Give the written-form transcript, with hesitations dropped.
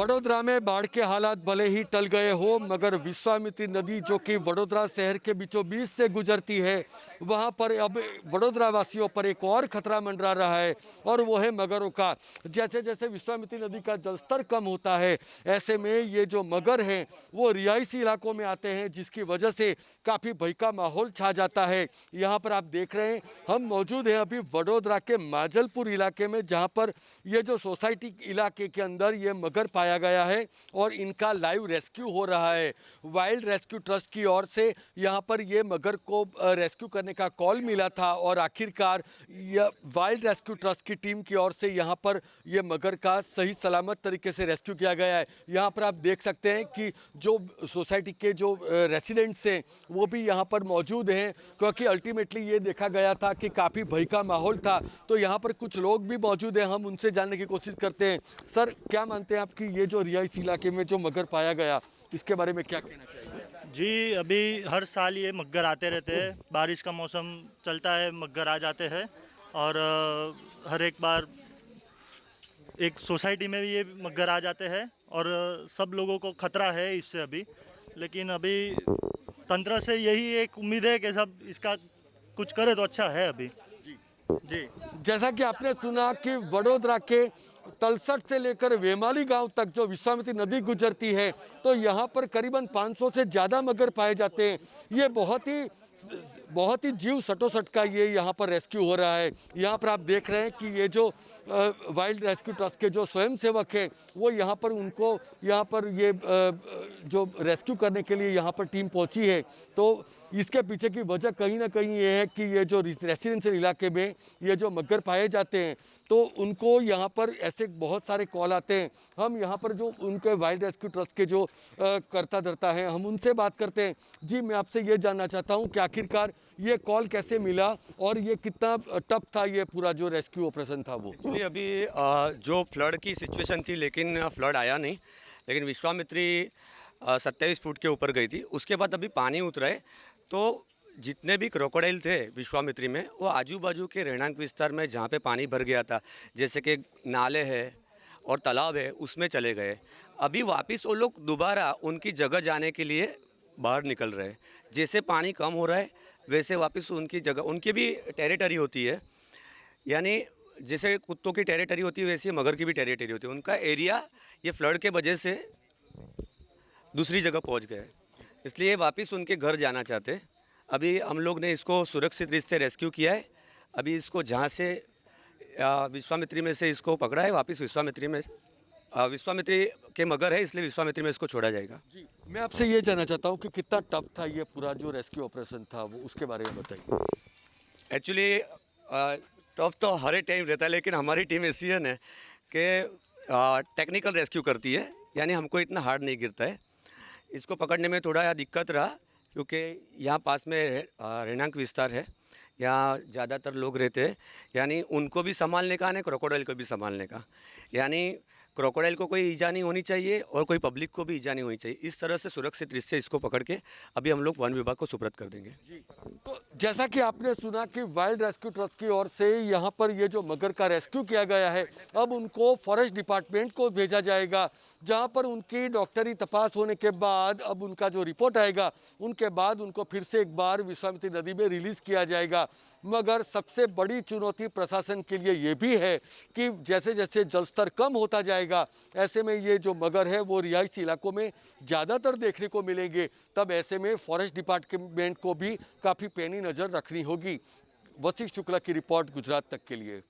वडोदरा में बाढ़ के हालात भले ही टल गए हो, मगर विश्वामित्री नदी जो कि वडोदरा शहर के बीचों बीच से गुजरती है, वहां पर अब वडोदरा वासियों पर एक और खतरा मंडरा रहा है और वो है मगरों का। जैसे जैसे विश्वामित्री नदी का जलस्तर कम होता है, ऐसे में ये जो मगर हैं वो रिहायशी इलाकों में आते हैं, जिसकी वजह से काफ़ी भय का माहौल छा जाता है। यहाँ पर आप देख रहे हैं, हम मौजूद हैं अभी वडोदरा के माजलपुर इलाके में, जहाँ पर ये जो सोसाइटी इलाके के अंदर ये मगर पाया गया है और इनका लाइव रेस्क्यू हो रहा है। वाइल्ड रेस्क्यू ट्रस्ट की ओर से यहाँ पर ये मगर को रेस्क्यू करने का कॉल मिला था और आखिरकार यह वाइल्ड रेस्क्यू ट्रस्ट की टीम की ओर से यहाँ पर ये मगर का सही सलामत तरीके से रेस्क्यू किया गया है। यहाँ पर आप देख सकते हैं कि जो सोसाइटी के जो रेसिडेंट्स हैं वो भी यहाँ पर मौजूद हैं, क्योंकि अल्टीमेटली ये देखा गया था कि काफ़ी भय का माहौल था। तो यहाँ पर कुछ लोग भी मौजूद हैं, हम उनसे जानने की कोशिश करते हैं। सर, क्या मानते हैं आप कि ये जो रिहायशी इलाके में जो मगर पाया गया, इसके बारे में क्या कहना चाहिए? जी, अभी हर साल ये मगर आते रहते हैं। बारिश का मौसम चलता है, मगर आ जाते हैं और हर एक बार एक सोसाइटी में भी ये मगर आ जाते हैं और सब लोगों को खतरा है इससे अभी। लेकिन अभी तंत्र से यही एक उम्मीद है कि सब इसका कुछ करे तो अच्छा है अभी। जी, जैसा कि आपने सुना कि वडोदरा के तलसट से लेकर वेमाली गांव तक जो विश्वामित्री नदी गुजरती है, तो यहाँ पर करीबन 500 से ज़्यादा मगर पाए जाते हैं। ये बहुत ही जीव सटोसट का ये यहाँ पर रेस्क्यू हो रहा है। यहाँ पर आप देख रहे हैं कि ये जो वाइल्ड रेस्क्यू ट्रस्ट के जो स्वयंसेवक हैं वो यहाँ पर उनको यहाँ पर ये जो रेस्क्यू करने के लिए यहाँ पर टीम पहुँची है। तो इसके पीछे की वजह कहीं ना कहीं ये है कि ये जो रेसिडेंशियल इलाके में ये जो मगर पाए जाते हैं, तो उनको यहाँ पर ऐसे बहुत सारे कॉल आते हैं। हम यहाँ पर जो उनके वाइल्ड रेस्क्यू ट्रस्ट के जो करता धरता है, हम उनसे बात करते हैं। जी, मैं आपसे ये जानना चाहता हूँ कि आखिरकार ये कॉल कैसे मिला और ये कितना टफ था, ये पूरा जो रेस्क्यू ऑपरेशन था वो? एक्चुअली अभी जो फ्लड की सिचुएशन थी, लेकिन फ्लड आया नहीं, लेकिन विश्वामित्री 27 फुट के ऊपर गई थी। उसके बाद अभी पानी उतरा है, तो जितने भी क्रोकोडाइल थे विश्वामित्री में, वो आजू बाजू के रहणांक विस्तार में जहाँ पे पानी भर गया था, जैसे कि नाले है और तालाब है, उसमें चले गए। अभी वापस वो लोग दोबारा उनकी जगह जाने के लिए बाहर निकल रहे हैं। जैसे पानी कम हो रहा है वैसे वापस उनकी जगह, उनकी भी टेरिटरी होती है, यानी जैसे कुत्तों की टेरिटरी होती है वैसे मगर की भी टेरिटरी होती है। उनका एरिया ये फ्लड के वजह से दूसरी जगह पहुंच गए, इसलिए वापस उनके घर जाना चाहते हैं। अभी हम लोग ने इसको सुरक्षित रीत से रेस्क्यू किया है। अभी इसको जहाँ से विश्वामित्री में से इसको पकड़ा है, वापस विश्वामित्री के मगर है, इसलिए विश्वामित्री में इसको छोड़ा जाएगा। जी, मैं आपसे ये जानना चाहता हूँ कि कितना टफ था ये पूरा जो रेस्क्यू ऑपरेशन था, वो उसके बारे में बताइए। एक्चुअली टफ तो हर एक टाइम रहता है, लेकिन हमारी टीम ऐसी है ना कि टेक्निकल रेस्क्यू करती है, यानी हमको इतना हार्ड नहीं गिरता है। इसको पकड़ने में थोड़ा दिक्कत रहा, क्योंकि यहाँ पास में रहणांक विस्तार है, यहाँ ज़्यादातर लोग रहते हैं, यानी उनको भी संभालने का, क्रोकोडाइल को भी संभालने का, यानी क्रोकोडाइल को कोई ईजा नहीं होनी चाहिए और कोई पब्लिक को भी ईजा नहीं होनी चाहिए। इस तरह से सुरक्षित रीत से इसको पकड़ के अभी हम लोग वन विभाग को सुपुर्द कर देंगे। जी, तो जैसा कि आपने सुना कि वाइल्ड रेस्क्यू ट्रस्ट की ओर से यहाँ पर ये जो मगर का रेस्क्यू किया गया है, अब उनको फॉरेस्ट डिपार्टमेंट को भेजा जाएगा, जहाँ पर उनकी डॉक्टरी तपास होने के बाद अब उनका जो रिपोर्ट आएगा, उनके बाद उनको फिर से एक बार विश्वामित्री नदी में रिलीज़ किया जाएगा। मगर सबसे बड़ी चुनौती प्रशासन के लिए ये भी है कि जैसे जैसे जलस्तर कम होता जाएगा, ऐसे में ये जो मगर है वो रिहायशी इलाकों में ज़्यादातर देखने को मिलेंगे। तब ऐसे में फॉरेस्ट डिपार्टमेंट को भी काफ़ी पैनी नज़र रखनी होगी। वशिष्ठ शुक्ला की रिपोर्ट, गुजरात तक के लिए।